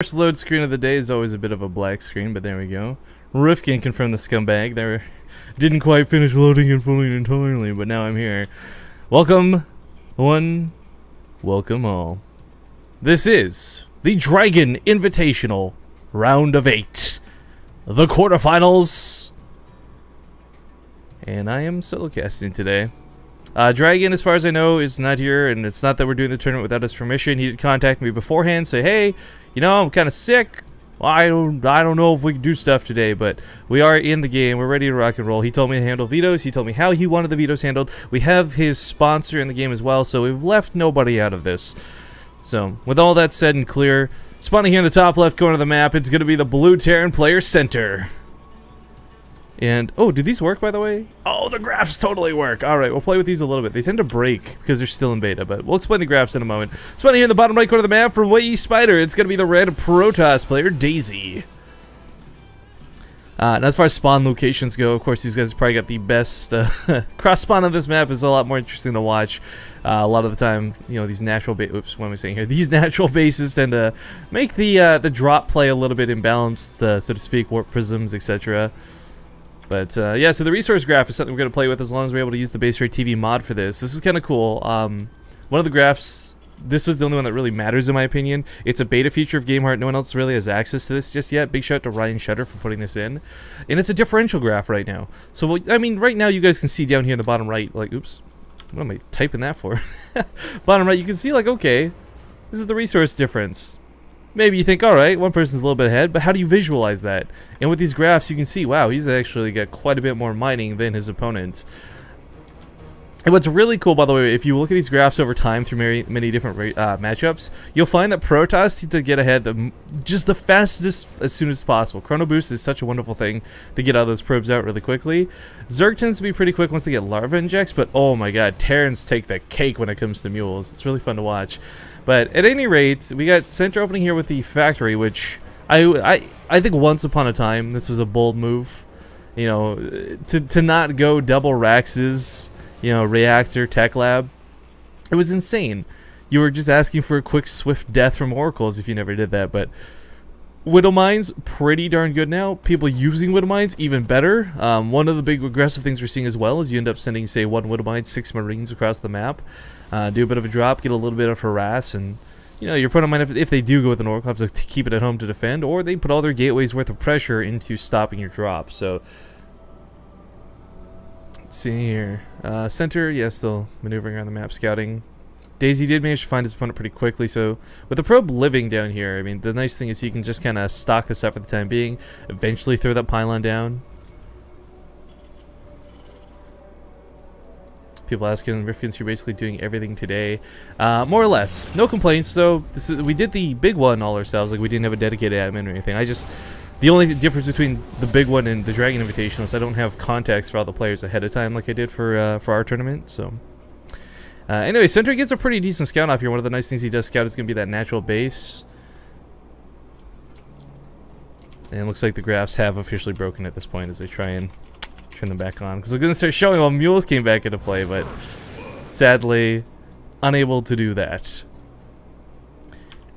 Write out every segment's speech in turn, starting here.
First load screen of the day is always a bit of a black screen, but there we go. Rifkin confirmed the scumbag. There, didn't quite finish loading and fully entirely, but now I'm here. Welcome, one. Welcome all. This is the Dragon Invitational round of 8, the quarterfinals, and I am solo casting today. Dragon, as far as I know, is not here, and it's not that we're doing the tournament without his permission. He did contact me beforehand, say, hey, you know, I'm kind of sick. Well, I don't know if we can do stuff today, but we are in the game. We're ready to rock and roll. He told me to handle vetoes. He told me how he wanted the vetoes handled. We have his sponsor in the game as well, so we've left nobody out of this. So, with all that said and clear, spawning here in the top left corner of the map, it's going to be the Blue Terran Player Center. And, oh, do these work, by the way? Oh, the graphs totally work. All right, we'll play with these a little bit. They tend to break because they're still in beta, but we'll explain the graphs in a moment. Spawning here in the bottom right corner of the map from Way East Spider, it's going to be the red Protoss player, Daisy. And as far as spawn locations go, of course, these guys probably got the best cross spawn on this map. Is a lot more interesting to watch. A lot of the time, you know, these natural oops, what am I saying here? These natural bases tend to make the drop play a little bit imbalanced, so to speak, warp prisms, etc. But yeah, so the resource graph is something we're going to play with as long as we're able to use the base rate TV mod for this. This is kind of cool. One of the graphs, this was the only one that really matters in my opinion. It's a beta feature of GameHeart. No one else really has access to this just yet. Big shout out to Ryan Shutter for putting this in. And it's a differential graph right now. So, I mean, right now you guys can see down here in the bottom right, like, oops, what am I typing that for? Bottom right, you can see, like, okay, this is the resource difference. Maybe you think, alright, one person's a little bit ahead, but how do you visualize that? And with these graphs, you can see, wow, he's actually got quite a bit more mining than his opponent. And what's really cool, by the way, if you look at these graphs over time through many different matchups, you'll find that Protoss need to get ahead just the fastest as soon as possible. Chrono Boost is such a wonderful thing to get all those probes out really quickly. Zerg tends to be pretty quick once they get larva injects, but oh my god, Terrans take the cake when it comes to mules. It's really fun to watch. But at any rate, we got center opening here with the factory, which I think once upon a time this was a bold move. You know, to not go double Raxes, you know, reactor tech lab. It was insane. You were just asking for a quick swift death from oracles if you never did that. But Widow Mines, pretty darn good now. People using Widow Mines, even better. One of the big aggressive things we're seeing as well is you end up sending, say, 1 Widow Mine, 6 Marines across the map. Do a bit of a drop, get a little bit of harass, and you know your opponent might have, if they do go with an oracle, have to keep it at home to defend, or they put all their gateways worth of pressure into stopping your drop. So let's see here, center, yeah, still maneuvering around the map, scouting. Daisy did manage to find his opponent pretty quickly, so with the probe living down here, I mean, the nice thing is he can just kind of stock this up for the time being, eventually throw that pylon down. People asking, Rifkin's, you're basically doing everything today. More or less. No complaints, though. We did the big one all ourselves, like we didn't have a dedicated admin or anything. The only difference between the big one and the Dragon Invitational is I don't have contacts for all the players ahead of time like I did for our tournament, so. Anyway, Center gets a pretty decent scout off here. One of the nice things he does scout is going to be that natural base. And it looks like the graphs have officially broken at this point as they try and turn them back on, because they're going to start showing while mules came back into play, but sadly unable to do that.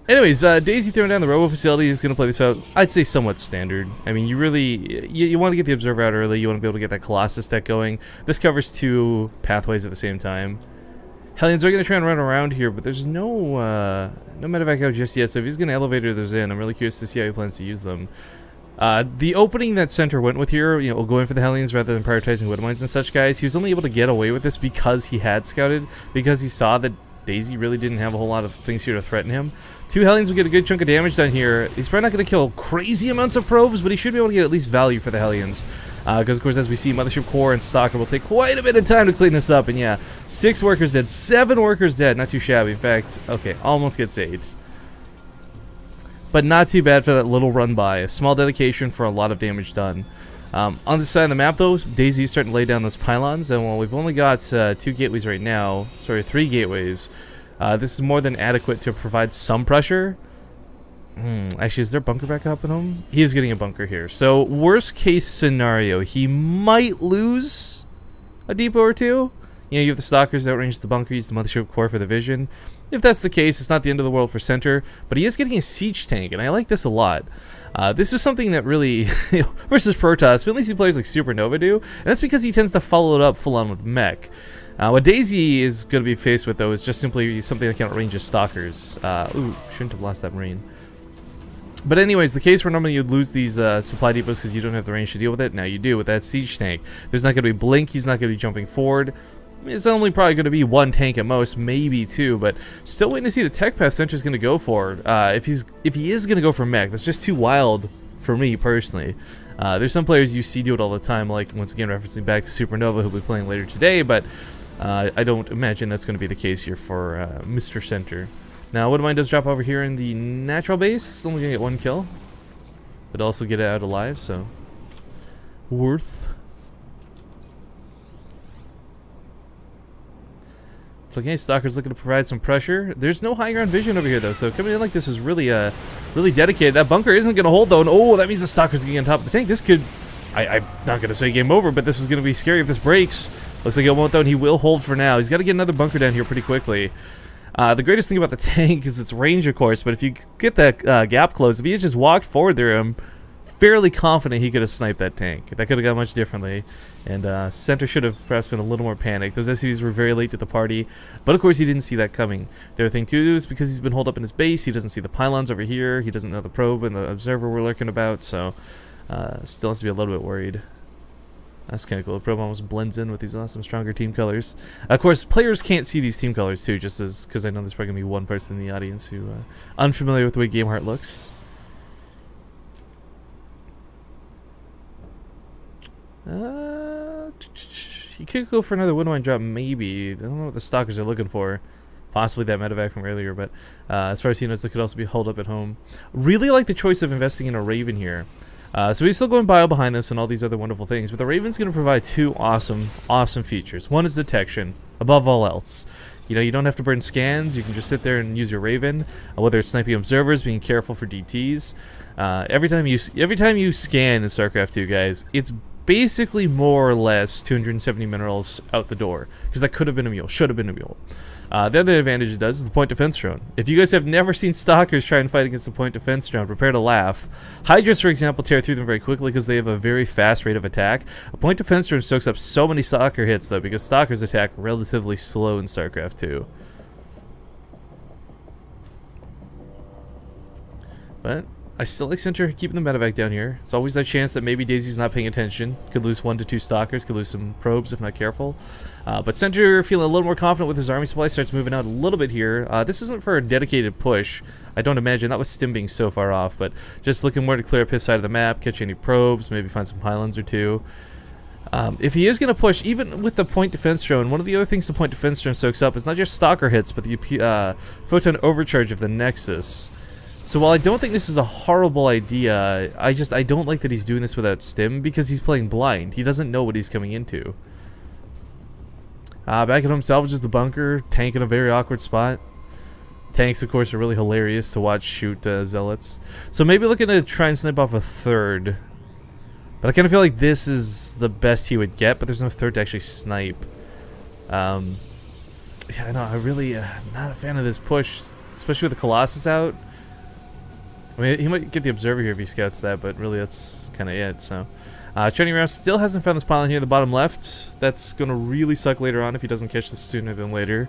Anyways, Daisy throwing down the robo facility is going to play this out, I'd say somewhat standard. I mean, you really, you want to get the observer out early, you want to be able to get that Colossus deck going. This covers 2 pathways at the same time. Hellions are going to try and run around here, but there's no medevac out just yet, so if he's going to elevator those in, I'm really curious to see how he plans to use them. The opening that Center went with here, you know, going for the Hellions rather than prioritizing Widow Mines and such guys, he was only able to get away with this because he had scouted, because he saw that Daisy really didn't have a whole lot of things here to threaten him. 2 Hellions will get a good chunk of damage done here. He's probably not going to kill crazy amounts of probes, but he should be able to get at least value for the Hellions. Because, of course, as we see, Mothership Core and Stalker will take quite a bit of time to clean this up. And yeah, 6 workers dead, 7 workers dead. Not too shabby. In fact, okay, almost gets 8. But not too bad for that little run by. A small dedication for a lot of damage done. On the side of the map, though, Daisy is starting to lay down those pylons. And while we've only got 2 gateways right now, sorry, 3 gateways, this is more than adequate to provide some pressure. Actually, is there a bunker back up in him? He is getting a bunker here. So, worst case scenario, he might lose a depot or 2. You know, you have the Stalkers that outrange the bunker, use the Mothership Core for the vision. If that's the case, it's not the end of the world for Center, but he is getting a siege tank, and I like this a lot. This is something that really, versus Protoss, we only see players like Supernova do, and that's because he tends to follow it up full-on with Mech. What Daisy is going to be faced with, though, is just simply something that can outrange his Stalkers. Ooh, shouldn't have lost that Marine. But anyways, the case where normally you'd lose these supply depots because you don't have the range to deal with it, now you do with that siege tank. There's not going to be blink, he's not going to be jumping forward. It's only probably going to be one tank at most, maybe two, but still waiting to see the tech path Center's going to go for. If he is going to go for mech, that's just too wild for me personally. There's some players you see do it all the time, like once again referencing back to Supernova, who'll be playing later today, but I don't imagine that's going to be the case here for Mr. Center. Now, Woodmine does drop over here in the natural base, only going to get one kill, but also get it out alive, so worth. Okay, Stalker's looking to provide some pressure. There's no high ground vision over here, though, so coming in like this is really really dedicated. That bunker isn't going to hold, though, and oh, that means the Stalker's getting on top of the tank. This could, I'm not going to say game over, but this is going to be scary if this breaks. Looks like it won't, though, and he will hold for now. He's got to get another bunker down here pretty quickly. The greatest thing about the tank is its range, of course, but if you get that gap closed, if he had just walked forward through him, fairly confident he could have sniped that tank. That could have gone much differently, and Center should have perhaps been a little more panicked. Those SCVs were very late to the party, but of course he didn't see that coming. The other thing too is because he's been holed up in his base, he doesn't see the pylons over here, he doesn't know the probe and the observer we're lurking about, so still has to be a little bit worried. That's kind of cool. The probe almost blends in with these awesome, stronger team colors. Of course, players can't see these team colors too, just as because I know there's probably going to be one person in the audience who unfamiliar with the way Gameheart looks. He could go for another Woodmine drop, maybe. I don't know what the Stalkers are looking for. Possibly that medevac from earlier, but as far as he knows, it could also be holed up at home. Really like the choice of investing in a Raven here. So he's still going bio behind this and all these other wonderful things, but the Raven's going to provide two awesome features. One is detection, above all else. You know, you don't have to burn scans, you can just sit there and use your Raven, whether it's sniping observers, being careful for DTs. Every time you scan in StarCraft 2, guys, it's basically more or less 270 minerals out the door, because that could have been a mule, should have been a mule. The other advantage it does is the point defense drone. If you guys have never seen Stalkers try and fight against the point defense drone, prepare to laugh. Hydras, for example, tear through them very quickly because they have a very fast rate of attack. A point defense drone soaks up so many Stalker hits, though, because Stalkers attack relatively slow in StarCraft 2. But I still like Center keeping the medevac down here. It's always that chance that maybe Daisy's not paying attention. Could lose 1 to 2 Stalkers, could lose some probes if not careful. But Center, feeling a little more confident with his army supply, starts moving out a little bit here. This isn't for a dedicated push, I don't imagine, not with Stim being so far off, but just looking more to clear up his side of the map, catch any probes, maybe find some pylons or two. If he is going to push, even with the point defense drone, one of the other things the point defense drone soaks up is not just Stalker hits, but the photon overcharge of the Nexus. So while I don't think this is a horrible idea, I don't like that he's doing this without Stim, because he's playing blind. He doesn't know what he's coming into. Back at home salvages the bunker, tank in a very awkward spot. Tanks, of course, are really hilarious to watch shoot Zealots. So maybe looking to try and snipe off a third. But I kind of feel like this is the best he would get, but there's no third to actually snipe. Yeah, I know, I'm really not a fan of this push, especially with the Colossus out. I mean, he might get the Observer here if he scouts that, but really that's kind of it, so. Training Rouse still hasn't found this pylon here in the bottom left. That's going to really suck later on if he doesn't catch this sooner than later.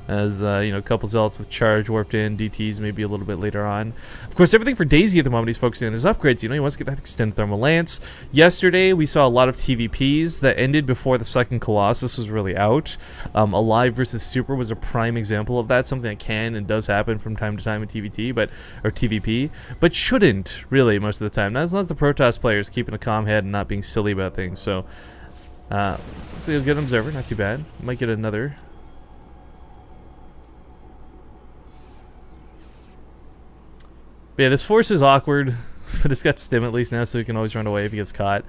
As, you know, a couple Zealots with charge warped in, DTs maybe a little bit later on. Of course, everything for Daisy at the moment he's focusing on is upgrades. You know, he wants to get that extended thermal lance. Yesterday, we saw a lot of TVPs that ended before the second Colossus was really out. Alive versus Super was a prime example of that, something that can and does happen from time to time in TVP, but shouldn't, really, most of the time. Not as long as the Protoss players keeping a calm head and not being silly about things. So he'll get an Observer, not too bad. Might get another. But yeah, this force is awkward, but it's got Stim at least now, so he can always run away if he gets caught.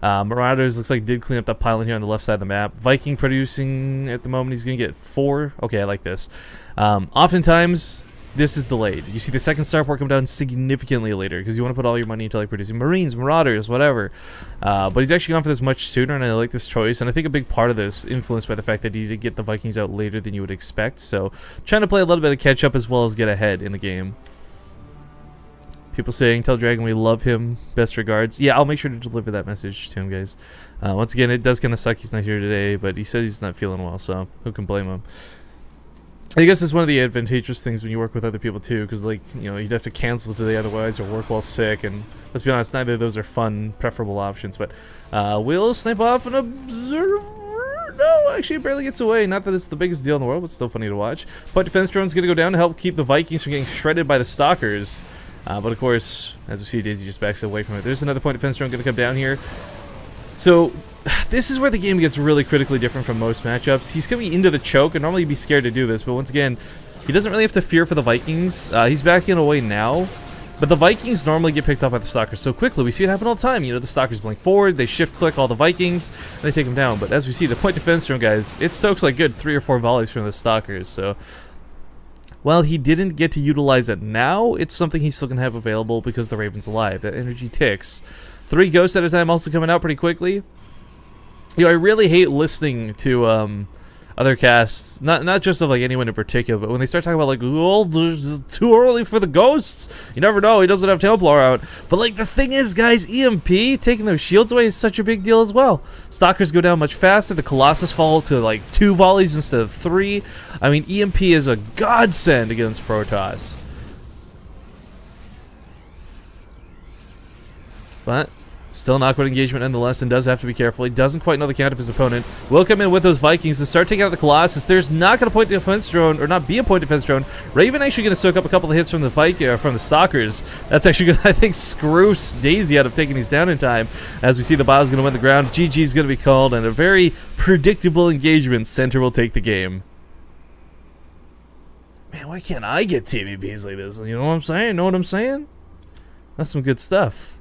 Marauders looks like did clean up that pylon here on the left side of the map. Viking producing at the moment, he's going to get 4. Okay, I like this. Oftentimes, this is delayed. You see the second starport come down significantly later because you want to put all your money into like producing Marines, Marauders, whatever. But he's actually gone for this much sooner, and I like this choice. And I think a big part of this influenced by the fact that he did get the Vikings out later than you would expect. So trying to play a little bit of catch up as well as get ahead in the game. People saying, tell Dragon we love him, best regards. Yeah, I'll make sure to deliver that message to him, guys. Once again, it does kind of suck he's not here today, but he says he's not feeling well, so who can blame him? I guess it's one of the advantageous things when you work with other people too, because like, you know, you'd have to cancel today otherwise, or work while sick, and let's be honest, neither of those are fun, preferable options. But we'll snipe off an observer. No, actually it barely gets away. Not that it's the biggest deal in the world, but still funny to watch. Point defense drone's gonna go down to help keep the Vikings from getting shredded by the Stalkers. But of course, as we see, Daisy just backs away from it. There's another point defense drone gonna come down here. So this is where the game gets really critically different from most matchups. He's coming into the choke, and normally you'd be scared to do this, but once again, he doesn't really have to fear for the Vikings. He's backing away now, but the Vikings normally get picked up by the Stalkers so quickly. We see it happen all the time. You know, the Stalkers blink forward, they shift-click all the Vikings, and they take them down. But as we see, the point defense drone, guys, it soaks like good 3 or 4 volleys from the Stalkers, so while he didn't get to utilize it now, it's something he's still going to have available because the Raven's alive. That energy ticks. 3 ghosts at a time also coming out pretty quickly. You know, I really hate listening to other casts, not just of like anyone in particular, but when they start talking about like, oh, it's too early for the ghosts. You never know, he doesn't have Templar out. But like the thing is, guys, EMP taking those shields away is such a big deal as well. Stalkers go down much faster. The Colossus fall to like 2 volleys instead of 3. I mean, EMP is a godsend against Protoss. But still an awkward engagement nonetheless, and does have to be careful. He doesn't quite know the count of his opponent. Will come in with those Vikings to start taking out the Colossus. There's not going to point defense drone, or not be a point defense drone. Raven actually going to soak up a couple of hits from the from the Stalkers. That's actually going to, I think, screw Daisy out of taking these down in time. As we see, the Bio's going to win the ground. GG's going to be called, and a very predictable engagement. Center will take the game. Man, why can't I get TVPs like this? You know what I'm saying? Know what I'm saying? That's some good stuff.